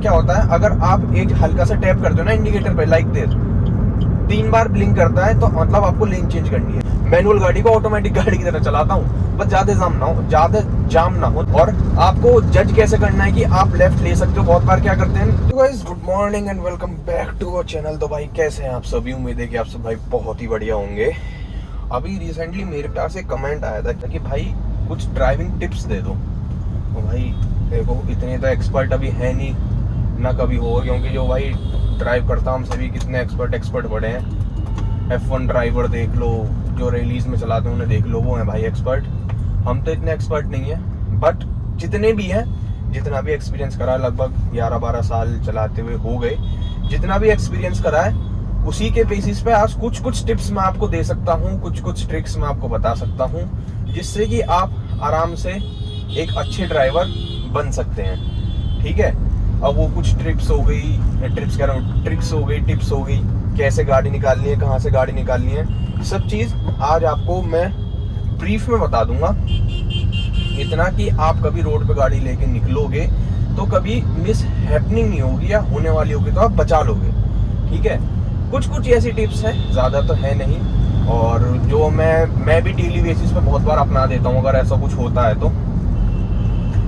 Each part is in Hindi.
क्या होता है, अगर आप एक हल्का सा टैप करते हो ना इंडिकेटर पे लाइक दिस, 3 बार ब्लिंक करता है तो मतलब आपको लेन चेंज करनी है। मैनुअल गाड़ी को ऑटोमेटिक गाड़ी की तरह चलाता हूँ, बस ज्यादा जाम ना हो। और आपको जज कैसे करना है कि आप लेफ्ट ले सकते हो, बहुत बार क्या करते हैं। तो guys good morning and welcome back to our channel. तो भाई कैसे हैं आप सभी, उम्मीद है कि आप सब भाई बहुत ही बढ़िया होंगे। अभी रिसेंटली मेरे पास एक कमेंट आया था कि भाई कुछ ड्राइविंग टिप्स दे दो। तो भाई देखो, इतने तो एक्सपर्ट अभी है नहीं, ना कभी होगा, क्योंकि जो भाई ड्राइव करता हम सभी कितने एक्सपर्ट बड़े हैं। F1 ड्राइवर देख लो, जो रैलीज में चलाते हैं उन्हें देख लो, वो हैं भाई एक्सपर्ट। हम तो इतने एक्सपर्ट नहीं है, बट जितने भी हैं, जितना भी एक्सपीरियंस करा, लगभग 11-12 साल चलाते हुए हो गए, जितना भी एक्सपीरियंस करा है उसी के बेसिस पे आज कुछ टिप्स मैं आपको दे सकता हूँ, कुछ ट्रिक्स मैं आपको बता सकता हूँ, जिससे कि आप आराम से एक अच्छे ड्राइवर बन सकते हैं। ठीक है, अब वो कुछ ट्रिक्स हो गई, टिप्स हो गई, कैसे गाड़ी निकालनी है, कहाँ से गाड़ी निकालनी है, सब चीज़ आज आपको मैं ब्रीफ में बता दूंगा। इतना कि आप कभी रोड पे गाड़ी लेके निकलोगे तो कभी मिस हैपनिंग नहीं होगी, या होने वाली होगी तो आप बचा लोगे। ठीक है, कुछ ऐसी टिप्स हैं, ज़्यादा तो है नहीं, और जो मैं भी डेली बेसिस पे बहुत बार अपना देता हूँ। अगर ऐसा कुछ होता है तो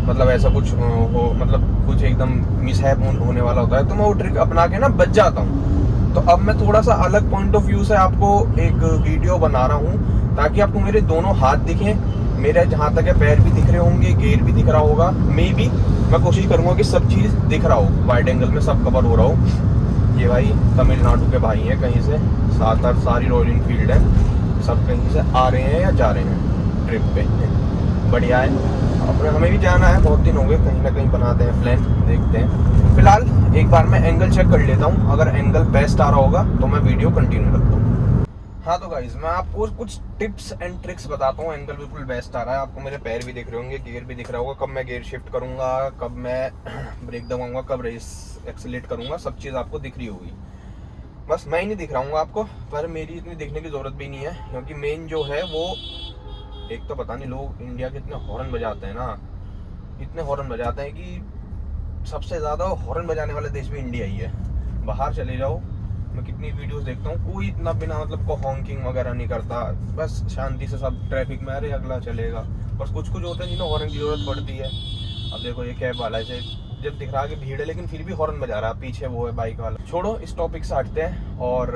मतलब ऐसा कुछ हो, मतलब कुछ एकदम मिसहैप होने वाला होता है तो मैं वो ट्रिक अपना के ना बच जाता हूँ। तो अब मैं थोड़ा सा अलग पॉइंट ऑफ व्यू से आपको एक वीडियो बना रहा हूँ, ताकि आपको मेरे दोनों हाथ दिखें, मेरे जहाँ तक है पैर भी दिख रहे होंगे, गेयर भी दिख रहा होगा, मे बी मैं कोशिश करूँगा कि सब चीज़ दिख रहा हो, वाइड एंगल में सब कवर हो रहा हो। ये भाई तमिलनाडु के भाई हैं कहीं से, 7-8 सारी रॉयल इनफील्ड है, सब कहीं से आ रहे हैं या जा रहे हैं ट्रिप पे, बढ़िया है। अपने हमें भी जाना है, बहुत दिन हो गए, कहीं ना कहीं बनाते हैं प्लान, देखते हैं। फिलहाल एक बार मैं एंगल चेक कर लेता हूँ, अगर एंगल बेस्ट आ रहा होगा तो मैं वीडियो कंटिन्यू रखता हूँ। हाँ तो गाइज मैं आपको कुछ टिप्स एंड ट्रिक्स बताता हूँ। एंगल बिल्कुल बेस्ट आ रहा है, आपको मेरे पैर भी दिख रहे होंगे, गियर भी दिख रहा होगा, कब मैं गियर शिफ्ट करूँगा, कब मैं ब्रेक दबाऊंगा, कब रेस एक्सीलेट करूँगा, सब चीज़ आपको दिख रही होगी। बस मैं ही नहीं दिख रहा हूँ आपको, पर मेरी इतनी दिखने की ज़रूरत भी नहीं है, क्योंकि मेन जो है वो, एक तो पता नहीं लोग इंडिया के इतने हॉर्न बजाते हैं ना, इतने हॉर्न बजाते हैं कि सबसे ज़्यादा हॉर्न बजाने वाला देश भी इंडिया ही है। बाहर चले जाओ, मैं कितनी वीडियोस देखता हूँ, कोई इतना बिना मतलब को हॉन्किंग वगैरह नहीं करता, बस शांति से सब ट्रैफिक में, अरे अगला चलेगा। बस कुछ होते हैं जिन्हें हॉर्न की ज़रूरत पड़ती है। अब देखो ये कैब वाला है, जब दिख रहा है कि भीड़ है लेकिन फिर भी हॉर्न बजा रहा है, पीछे वो है बाइक वाला। छोड़ो, इस टॉपिक से हटते हैं और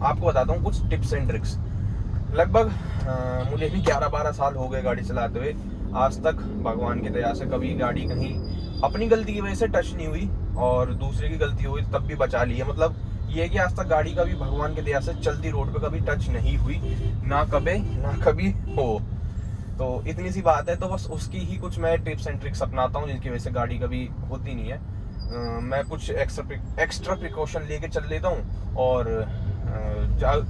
आपको बताता हूँ कुछ टिप्स एंड ट्रिक्स। लगभग मुझे भी 11-12 साल हो गए गाड़ी चलाते हुए, आज तक भगवान की दया से कभी गाड़ी कहीं अपनी गलती की वजह से टच नहीं हुई, और दूसरे की गलती हुई तब भी बचा ली है। मतलब ये है कि आज तक गाड़ी कभी भगवान की दया से चलती रोड पे कभी टच नहीं हुई, ना कभी हो। तो इतनी सी बात है, तो बस उसकी ही कुछ मैं टिप्स एंड ट्रिक्स अपनाता हूँ, जिनकी वजह से गाड़ी कभी होती नहीं है। मैं कुछ एक्स्ट्रा प्रिकॉशन लेके चल लेता हूँ, और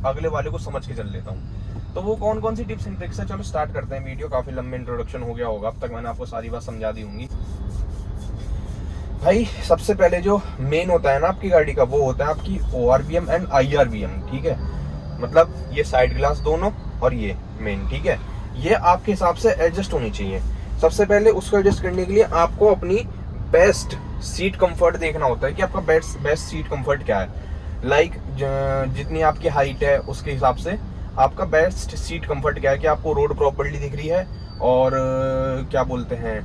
अगले वाले को समझ के चल लेता हूँ। तो वो कौन सी टिप्स एंड ट्रिक्स है, चलो स्टार्ट करते हैं। वीडियो काफ़ी लंबे इंट्रोडक्शन हो गया होगा, अब तक मैंने आपको सारी बात समझा दी होंगी। भाई सबसे पहले जो मेन होता है ना आपकी गाड़ी का, वो होता है आपकी ORVM एंड IRVM। ठीक है, मतलब ये साइड ग्लास दोनों और ये मेन, ठीक है, ये आपके हिसाब से एडजस्ट होनी चाहिए। सबसे पहले उसको एडजस्ट करने के लिए आपको अपनी बेस्ट सीट कंफर्ट देखना होता है कि आपका बेस्ट सीट कंफर्ट क्या है। लाइक जितनी आपकी हाइट है उसके हिसाब से आपका बेस्ट सीट कंफर्ट क्या है, कि आपको रोड प्रॉपर्ली दिख रही है, और क्या बोलते हैं,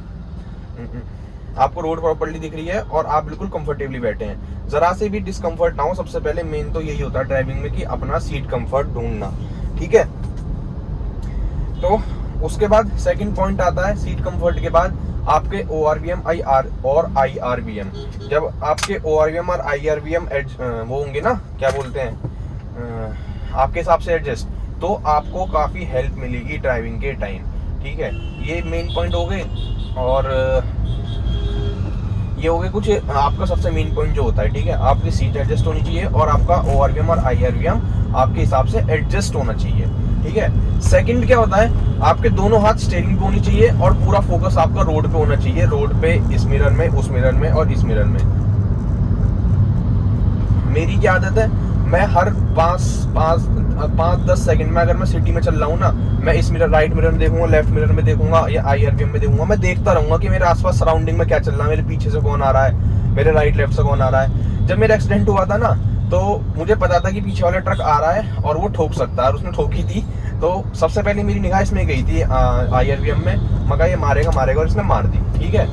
आपको रोड प्रॉपर्ली दिख रही है और आप बिल्कुल कंफर्टेबली बैठे हैं, जरा से भी डिस्कंफर्ट ना हो। सबसे पहले मेन तो यही होता है ड्राइविंग में, कि अपना सीट कंफर्ट ढूंढना। ठीक है, तो उसके बाद सेकंड पॉइंट आता है सीट कंफर्ट के बाद आपके ORVM और IRVM। जब आपके ORVM और IRVM वो होंगे ना, क्या बोलते हैं, आपके हिसाब से एडजस्ट, तो आपको काफ़ी हेल्प मिलेगी ड्राइविंग के टाइम। ठीक है, ये मेन पॉइंट हो गए, और ये हो गए कुछ आपका सबसे मेन पॉइंट जो होता है। ठीक है, आपकी सीट एडजस्ट होनी चाहिए, और आपका ORVM और IRVM आपके हिसाब से एडजस्ट होना चाहिए। ठीक है, सेकंड क्या होता है, आपके दोनों हाथ स्टीयरिंग पे होनी चाहिए, और पूरा फोकस आपका रोड पे होना चाहिए, रोड पे, इस मिरर में, उस मिरर में और इस मिरर में। मेरी क्या आदत है, मैं 5-10 सेकंड में अगर मैं सिटी में चल रहा हूँ ना, मैं इस मिरर, राइट मिरर में देखूंगा, लेफ्ट मिरर में देखूंगा या IRVM में देखूंगा, मैं देखता रहूंगा कि मेरे आसपास सराउंडिंग में क्या चल रहा है, मेरे पीछे से कौन आ रहा है, मेरे राइट लेफ्ट से कौन आ रहा है। जब मेरा एक्सीडेंट हुआ था ना, तो मुझे पता था कि पीछे वाला ट्रक आ रहा है और वो ठोक सकता है, और उसने ठोकी थी। तो सबसे पहले मेरी निगाह इसमें गई थी IRVM में, मगर ये मारेगा और इसने मार दी। ठीक है,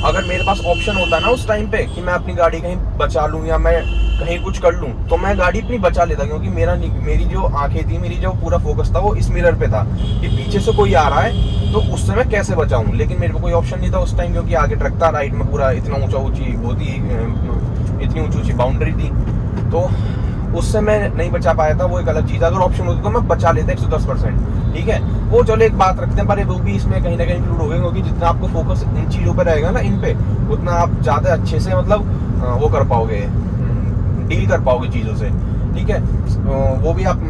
अगर मेरे पास ऑप्शन होता ना उस टाइम पे कि मैं अपनी गाड़ी कहीं बचा लूं या मैं कहीं कुछ कर लूं, तो मैं गाड़ी अपनी बचा लेता, क्योंकि मेरी जो आंखें थी, मेरी जो पूरा फोकस था वो इस मिरर पे था कि पीछे से कोई आ रहा है तो उससे मैं कैसे बचाऊं। लेकिन मेरे को कोई ऑप्शन नहीं था उस टाइम, क्योंकि आगे ट्रक था, राइट में पूरा इतना ऊंची इतनी ऊंची बाउंड्री थी, तो उससे मैं नहीं बचा पाया था। वो एक अलग चीज़, अगर ऑप्शन होता तो मैं बचा लेता 110%। ठीक है, वो चलो एक बात रखते हैं, पर वो भी इसमें कहीं ना कहीं इंक्लूड हो गए, क्योंकि जितना आपको फोकस इन चीज़ों पर रहेगा ना, इन पे, उतना आप ज़्यादा अच्छे से मतलब वो कर पाओगे, डील कर पाओगे चीज़ों से। ठीक है, वो भी आप,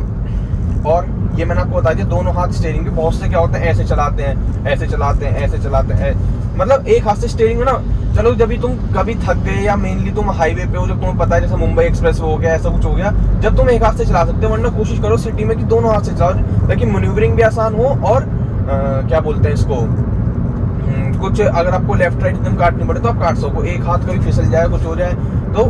और ये मैंने आपको बता दिया, दोनों हाथ स्टीयरिंग पे। बहुत से क्या होते हैं, ऐसे चलाते हैं, ऐसे चलाते हैं, ऐसे चलाते हैं, मतलब एक हाथ से स्टीयरिंग में ना, चलो जब भी तुम कभी थक गए या मेनली तुम हाईवे पे हो, जब तुम्हें पता है जैसे मुंबई एक्सप्रेस हो गया, ऐसा कुछ हो गया, जब तुम एक हाथ से चला सकते हो, वरना कोशिश करो सिटी में कि दोनों हाथ से चलाओ, ताकि मैन्यूवरिंग भी आसान हो, और क्या बोलते हैं इसको, कुछ अगर आपको लेफ्ट राइट एकदम काटनी पड़े तो आप काट सको, एक हाथ कभी फिसल जाए, कुछ हो जाए, तो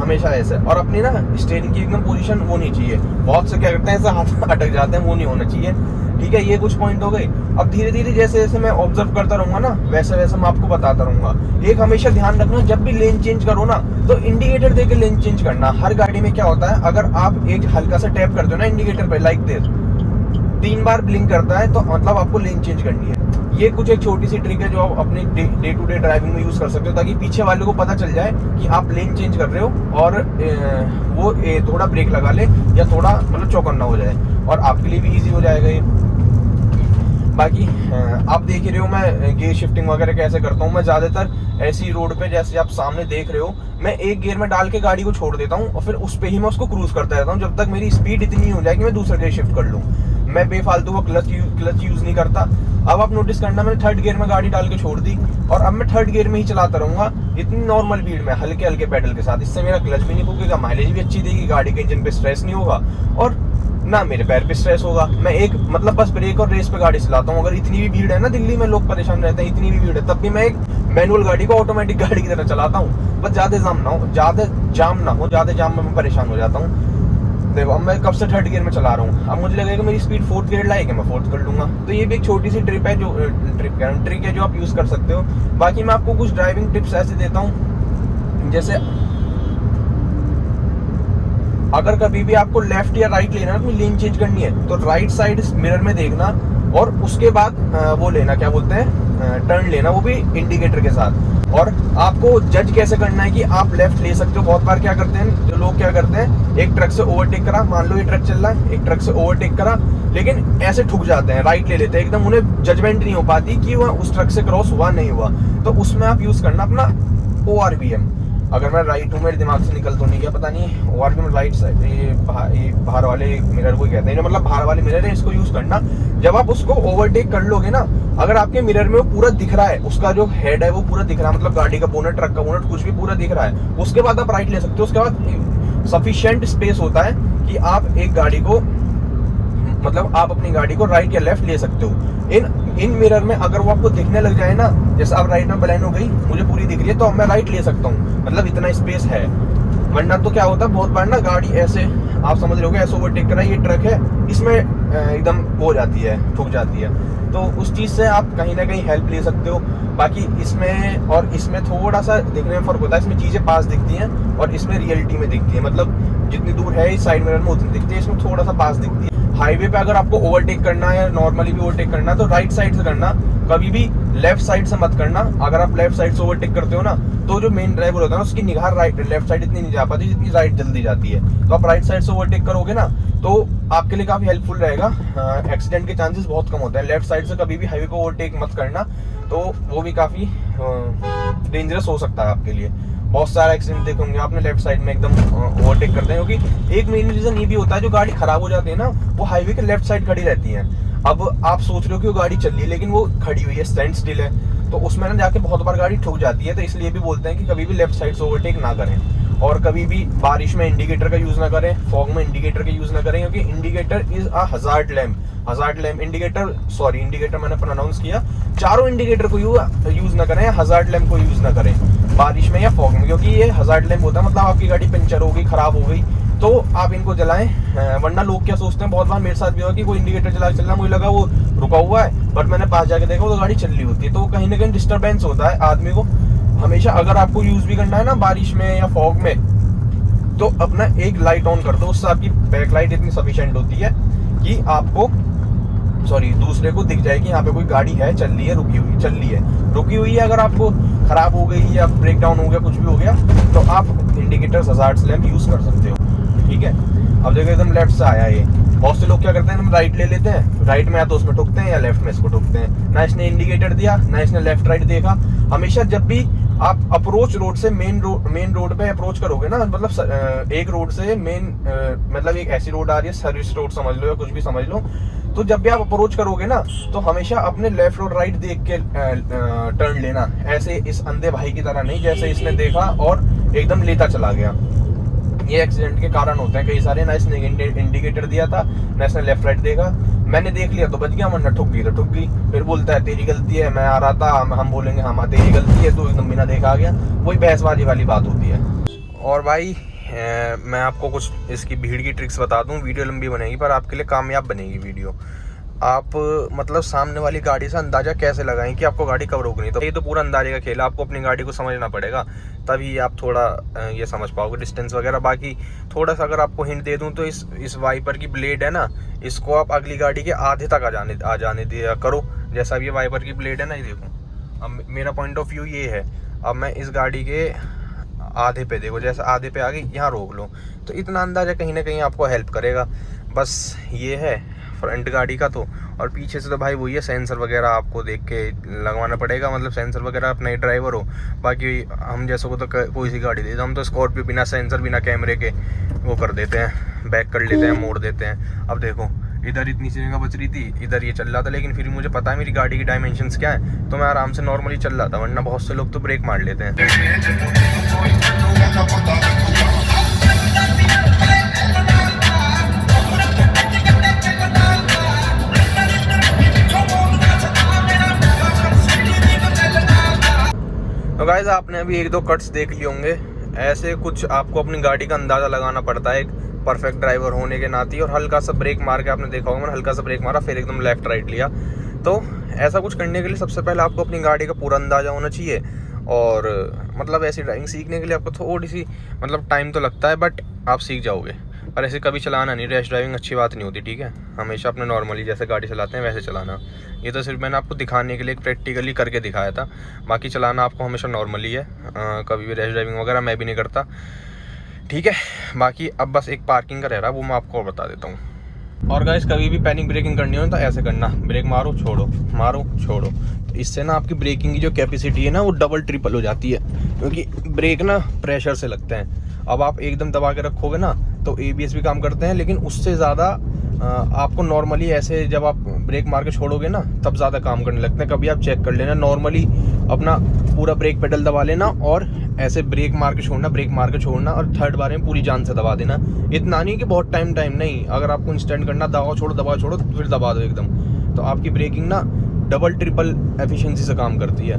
हमेशा ऐसे। और अपनी ना स्टीयरिंग की एकदम पोजीशन वो नहीं चाहिए, बहुत से क्या करते हैं ऐसा हाथ अटक जाते हैं, वो नहीं होना चाहिए। ठीक है, ये कुछ पॉइंट हो गए। अब धीरे धीरे जैसे जैसे मैं ऑब्जर्व करता रहूंगा ना, वैसे वैसे मैं आपको बताता रहूंगा। एक हमेशा ध्यान रखना, जब भी लेन चेंज करो ना, तो इंडिकेटर देके लेन चेंज करना। हर गाड़ी में क्या होता है, अगर आप एक हल्का सा टैप करते हो ना इंडिकेटर पे, लाइक दिस, 3 बार ब्लिंक करता है, तो मतलब आपको लेन चेंज करनी है। ये कुछ एक छोटी सी ट्रिक है जो आप अपनी डे टू डे ड्राइविंग में यूज कर सकते हो, ताकि पीछे वाले को पता चल जाए कि आप लेन चेंज कर रहे हो, और वो थोड़ा ब्रेक लगा ले या थोड़ा मतलब चौकन्ना हो जाए, और आपके लिए भी इजी हो जाएगा ये। बाकी आप देख ही रहे हो मैं गियर शिफ्टिंग वगैरह कैसे करता हूँ। मैं ज्यादातर ऐसी रोड पे, जैसे आप सामने देख रहे हो, मैं एक गियर में डाल के गाड़ी को छोड़ देता हूँ, और फिर उस पे ही मैं उसको क्रूज करता रहता हूँ, जब तक मेरी स्पीड इतनी हो जाए कि मैं दूसरा गियर शिफ्ट कर लूँ। मैं बेफालतू को क्लच यूज नहीं करता। अब आप नोटिस करना, मैंने 3rd गियर में गाड़ी डाल के छोड़ दी, और अब मैं 3rd गियर में ही चलाता रहूंगा, इतनी नॉर्मल स्पीड में, हल्के हल्के पेडल के साथ। इससे मेरा क्लच भी नहीं फूकेगा, माइलेज भी अच्छी देगी, गाड़ी के इंजन पे स्ट्रेस नहीं होगा, और ना मेरे पैर पे स्ट्रेस होगा। मैं एक मतलब बस ब्रेक और रेस पे गाड़ी चलाता हूँ। अगर इतनी भी भीड़ है ना, दिल्ली में लोग परेशान रहते हैं, इतनी भी भीड़ है, तब भी मैं एक मैनुअल गाड़ी को ऑटोमेटिक गाड़ी की तरह चलाता हूँ, बस ज्यादा जाम ना हो, ज्यादा जाम में मैं परेशान हो जाता हूँ। देखो, अब मैं कब से 3rd गियर में चला रहा हूँ, अब मुझे लगेगा मेरी स्पीड 4th गियर लायक है, मैं 4th कर लूंगा। तो ये भी एक छोटी सी ट्रिक है जो आप यूज कर सकते हो। बाकी मैं आपको कुछ ड्राइविंग टिप्स ऐसे देता हूँ, जैसे अगर कभी भी आपको लेफ्ट या राइट लेना है, लेन चेंज करनी है, तो राइट साइड मिरर में देखना, और उसके बाद वो लेना, क्या बोलते हैं, टर्न लेना, वो भी इंडिकेटर के साथ। और आपको जज कैसे करना है कि आप लेफ्ट ले सकते हो। बहुत बार क्या करते हैं जो लोग, क्या करते हैं, एक ट्रक से ओवरटेक करा, मान लो ये ट्रक चल रहा है, एक ट्रक से ओवरटेक करा, लेकिन ऐसे ठुक जाते हैं, राइट ले लेते हैं, एकदम उन्हें जजमेंट नहीं हो पाती कि वह उस ट्रक से क्रॉस हुआ नहीं हुआ। तो उसमें आप यूज करना अपना ORVM। अगर मैं राइट हूँ, मेरे दिमाग से निकल तो नहीं गया, पता नहीं, ORVM राइट साइड, ये बाहर वाले मिरर को कहते हैं, मतलब बाहर वाले मिरर है, इसको यूज करना। जब आप उसको ओवरटेक कर लोगे ना, अगर आपके मिरर में वो पूरा दिख रहा है, उसका जो हेड है वो पूरा दिख रहा है, मतलब गाड़ी का बोनट, ट्रक का बोनट, कुछ भी पूरा दिख रहा है, उसके बाद आप राइट ले सकते हो। उसके बाद सफिशिएंट स्पेस होता है कि आप एक गाड़ी को, मतलब आप अपनी गाड़ी को राइट या लेफ्ट ले सकते हो। इन मिरर में अगर वो आपको दिखने लग जाए ना, जैसे अब राइट में ब्लाइंड हो गई, मुझे पूरी दिख रही है, तो अब मैं राइट ले सकता हूँ, मतलब इतना स्पेस है। वरना तो क्या होता है, बहुत बार ना गाड़ी ऐसे, आप समझ रहे होगे, ऐसे ओवरटेक करा, ये ट्रक है, इसमें एकदम हो जाती है, ठुक जाती है। तो उस चीज से आप कहीं ना कहीं हेल्प ले सकते हो। बाकी इसमें और इसमें थोड़ा सा दिखने में फर्क होता है, इसमें चीजें पास दिखती हैं और इसमें रियलिटी में दिखती है, मतलब जितनी दूर है इस साइड मिरर में उतनी दिखती है, इसमें थोड़ा सा पास दिखती है। हाईवे पे अगर आपको ओवरटेक करना है या नॉर्मली भी ओवरटेक करना है, तो राइट साइड से करना, कभी भी लेफ्ट साइड से मत करना। अगर आप लेफ्ट साइड से ओवरटेक करते हो ना, तो जो मेन ड्राइवर होता है ना, उसकी निगाह लेफ्ट साइड इतनी नहीं जा पाती जितनी राइट जल्दी जाती है। तो आप राइट साइड से ओवरटेक करोगे ना, तो आपके लिए काफी हेल्पफुल रहेगा। एक्सीडेंट के चांसेस बहुत कम होते हैं। लेफ्ट साइड से कभी भी हाईवे को ओवरटेक मत करना, तो वो भी काफी डेंजरस हो सकता है आपके लिए। बहुत सारे एक्सीडेंट देखे होंगे आपने, लेफ्ट साइड में एकदम ओवरटेक करते हैं, क्योंकि एक मेन रीजन ये भी होता है, जो गाड़ी खराब हो जाती है ना, वो हाईवे के लेफ्ट साइड खड़ी रहती है। अब आप सोच रहे हो कि वो गाड़ी चल रही है, लेकिन वो खड़ी हुई है, स्टैंड स्टिल है, तो उसमें ना जाके बहुत बार गाड़ी ठुक जाती है। तो इसलिए भी बोलते हैं कि कभी भी लेफ्ट साइड से ओवरटेक ना करें। और कभी भी बारिश में इंडिकेटर का यूज ना करें, फॉग में इंडिकेटर का यूज ना करें, क्योंकि indicator is a hazard lamp. Indicator मैंने प्रोनाउंस किया, चारों इंडिकेटर को यूज ना करें, हजार्ड लैम्प को यूज ना करें बारिश में या फॉग में, क्योंकि ये हजार्ड लैम्प होता है मतलब आपकी गाड़ी पंचर हो गई, खराब हो गई तो आप इनको जलाएं। वरना लोग क्या सोचते हैं, बहुत बार मेरे साथ भी हुआ कि कोई इंडिकेटर जला चलना, मुझे लगा वो रुका हुआ है, बट मैंने पास जाके देखा वो तो गाड़ी चल रही होती है, तो कहीं ना कहीं डिस्टर्बेंस होता है आदमी को। हमेशा अगर आपको यूज भी करना है ना बारिश में या फॉग में, तो अपना एक लाइट ऑन कर दो, उससे आपकी बैक लाइट इतनी सफिशिएंट होती है कि आपको दूसरे को दिख जाए कि यहाँ पे कोई गाड़ी है, चल रही है, रुकी हुई है। अगर आपको खराब हो गई या ब्रेक डाउन हो गया, कुछ भी हो गया, तो आप इंडिकेटर्स हजार्ड लैम्प यूज कर सकते हो। ठीक है, अब देखो एकदम लेफ्ट से आया ये। बहुत से लोग क्या करते हैं, हम राइट ले लेते हैं, राइट में या तो उसमें ठुकते हैं या लेफ्ट में इसको ठुकते हैं। ना इसने इंडिकेटर दिया, ना इसने लेफ्ट राइट देखा। हमेशा जब भी आप अप्रोच रोड से मेन रोड पे अप्रोच करोगे ना, मतलब एक रोड से मेन, मतलब एक ऐसी रोड आ रही है, सर्विस रोड समझ लो या कुछ भी समझ लो, तो जब भी आप अप्रोच करोगे ना, तो हमेशा अपने लेफ्ट और राइट देख के टर्न लेना, ऐसे इस अंधे भाई की तरह नहीं जैसे इसने देखा और एकदम लेता चला गया। ये एक्सीडेंट के कारण होते हैं कई सारे, ना इसने इंडिकेटर दिया था, ना इसने लेफ्ट राइट देखा। मैंने देख लिया तो बच गया, वरना ठुक गई तो ठुक गई। फिर बोलता है तेरी गलती है, मैं आ रहा था, हम बोलेंगे हाँ तेरी गलती है, तो एकदम बिना देखा आ गया। वही बहसबाजी वाली बात होती है। और भाई मैं आपको कुछ इसकी भीड़ की ट्रिक्स बता दूं, वीडियो लंबी बनेगी पर आपके लिए कामयाब बनेगी वीडियो। आप मतलब सामने वाली गाड़ी से अंदाजा कैसे लगाएं कि आपको गाड़ी कब रोकनी, तो ये तो पूरा अंदाजे का खेल है, आपको अपनी गाड़ी को समझना पड़ेगा, तभी आप थोड़ा ये समझ पाओगे डिस्टेंस वगैरह। बाकी थोड़ा सा अगर आपको हिंट दे दूं तो इस वाइपर की ब्लेड है ना, इसको आप अगली गाड़ी के आधे तक आ जाने दिया करो। जैसा अब ये वाइपर की ब्लेड है ना, ये देखो, अब मेरा पॉइंट ऑफ व्यू ये है, अब मैं इस गाड़ी के आधे पे, देखो जैसे आधे पे आ गई, यहाँ रोक लो, तो इतना अंदाजा कहीं ना कहीं आपको हेल्प करेगा। बस ये है फ्रंट गाड़ी का तो, और पीछे से तो भाई वही है, सेंसर वगैरह आपको देख के लगवाना पड़ेगा, मतलब सेंसर वगैरह आप नए ड्राइवर हो। बाकी हम जैसों को तो कोई सी गाड़ी देते, हम तो स्कॉर्पियो बिना सेंसर बिना कैमरे के वो कर देते हैं, बैक कर लेते हैं, मोड़ देते हैं। अब देखो इधर इतनी सी जगह बच रही थी, इधर ये चल रहा था, लेकिन फिर मुझे पता है मेरी गाड़ी की डायमेंशंस क्या है, तो मैं आराम से नॉर्मली चल रहा था। वरना बहुत से लोग तो ब्रेक मार लेते हैं। तो गाइस आपने अभी एक दो कट्स देख लिए होंगे, ऐसे कुछ आपको अपनी गाड़ी का अंदाज़ा लगाना पड़ता है एक परफेक्ट ड्राइवर होने के नाते। और हल्का सा ब्रेक मार के, आपने देखा होगा मैंने हल्का सा ब्रेक मारा, फिर एकदम लेफ्ट राइट लिया। तो ऐसा कुछ करने के लिए सबसे पहले आपको अपनी गाड़ी का पूरा अंदाज़ा होना चाहिए। और मतलब ऐसी ड्राइविंग सीखने के लिए आपको थोड़ी सी मतलब टाइम तो लगता है, बट आप सीख जाओगे। और ऐसे कभी चलाना नहीं, रैश ड्राइविंग अच्छी बात नहीं होती, ठीक है। हमेशा अपने नॉर्मली जैसे गाड़ी चलाते हैं वैसे चलाना। ये तो सिर्फ मैंने आपको दिखाने के लिए एक प्रैक्टिकली करके दिखाया था, बाकी चलाना आपको हमेशा नॉर्मली है। कभी भी रैश ड्राइविंग वगैरह मैं भी नहीं करता, ठीक है। बाकी अब बस एक पार्किंग का रह रहा है, वो मैं आपको बता देता हूँ। और गाइस कभी भी पैनिक ब्रेकिंग करनी हो तो ऐसे करना, ब्रेक मारो छोड़ो, मारो छोड़ो। इससे ना आपकी ब्रेकिंग की जो कैपेसिटी है ना, वो डबल ट्रिपल हो जाती है, क्योंकि ब्रेक ना प्रेशर से लगते हैं। अब आप एकदम दबा के रखोगे ना, तो ABS भी काम करते हैं, लेकिन उससे ज़्यादा आपको नॉर्मली ऐसे जब आप ब्रेक मार के छोड़ोगे ना, तब ज़्यादा काम करने लगते हैं। कभी आप चेक कर लेना, नॉर्मली अपना पूरा ब्रेक पेडल दबा लेना और ऐसे ब्रेक मार के छोड़ना, ब्रेक मार के छोड़ना, और थर्ड बार में पूरी जान से दबा देना। इतना नहीं कि बहुत टाइम नहीं, अगर आपको इंस्टेंट करना, दबाओ छोड़ो फिर दबा दो एकदम, तो आपकी ब्रेकिंग ना डबल ट्रिपल एफिशिएंसी से काम करती है।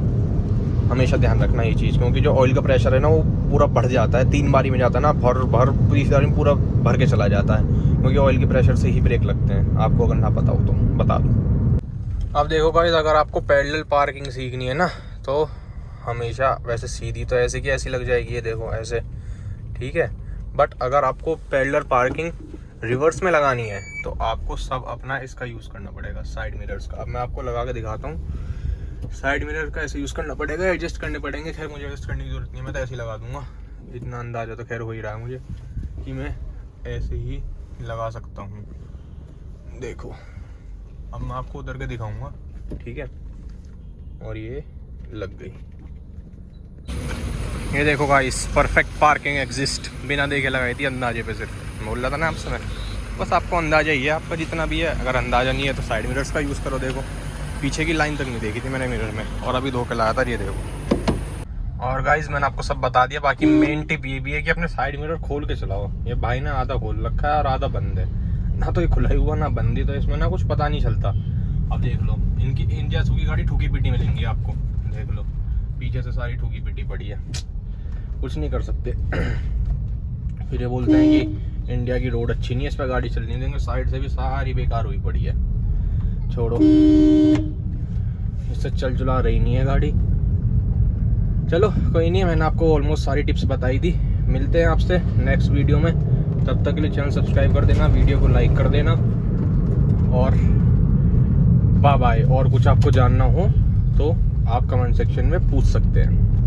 हमेशा ध्यान रखना ये चीज़, क्योंकि जो ऑयल का प्रेशर है ना, वो पूरा बढ़ जाता है, 3 बारी में जाता है ना, पूरी बारी में पूरा भर के चला जाता है, क्योंकि ऑयल के प्रेशर से ही ब्रेक लगते हैं। आपको अगर ना पता हो तो बता दूँ। अब देखो गाइस, अगर आपको पैरेलल पार्किंग सीखनी है ना, तो हमेशा वैसे सीधी तो ऐसे की ऐसी लग जाएगी, ये देखो ऐसे, ठीक है। बट अगर आपको पैरेलल पार्किंग रिवर्स में लगानी है, तो आपको सब अपना इसका यूज़ करना पड़ेगा, साइड मिरर्स का। अब मैं आपको लगा के दिखाता हूँ। साइड मिरर का ऐसे यूज़ करना पड़ेगा, एडजस्ट करने पड़ेंगे। खैर मुझे एडजस्ट करने की ज़रूरत नहीं है, मैं तो ऐसे ही लगा दूंगा। इतना अंदाज़ा तो खैर हो ही रहा है मुझे कि मैं ऐसे ही लगा सकता हूँ। देखो अब मैं आपको उधर के दिखाऊंगा, ठीक है। और ये लग गई, ये देखो गाइस, परफेक्ट पार्किंग एग्जिस्ट, बिना देखे लगाई थी अंदाजे पे। सिर्फ बोल रहा था ना आपसे मैं, बस आपको अंदाज़ा ही है, आपका जितना भी है। अगर अंदाज़ा नहीं है तो साइड मिरर्स का यूज़ करो। देखो पीछे की लाइन तक नहीं देखी थी मैंने मिरर में, और अभी धो के लाया था, ये देखो। और गाइस मैंने आपको सब बता दिया। बाकी मेन टिप ये भी है कि अपने साइड मिरर खोल के चलाओ। ये भाई ने आधा खोल रखा है और आधा बंद है, ना तो ये खुला ही हुआ ना बंद ही, तो इसमें ना कुछ पता नहीं चलता। अब देख लो इन जैसों की गाड़ी ठुकी पिटी मिलेंगी आपको, देख लो पीछे से सारी ठुकी पिटी पड़ी है, कुछ नहीं कर सकते। फिर ये बोलते हैं कि इंडिया की रोड अच्छी नहीं है, इस पर गाड़ी चलनी देंगे, साइड से भी सारी बेकार हुई पड़ी है, छोड़ो, इससे चल चला रही नहीं है गाड़ी। चलो कोई नहीं, मैंने आपको ऑलमोस्ट सारी टिप्स बताई दी। मिलते हैं आपसे नेक्स्ट वीडियो में, तब तक के लिए चैनल सब्सक्राइब कर देना, वीडियो को लाइक कर देना और बाय बाय। और कुछ आपको जानना हो तो आप कमेंट सेक्शन में पूछ सकते हैं।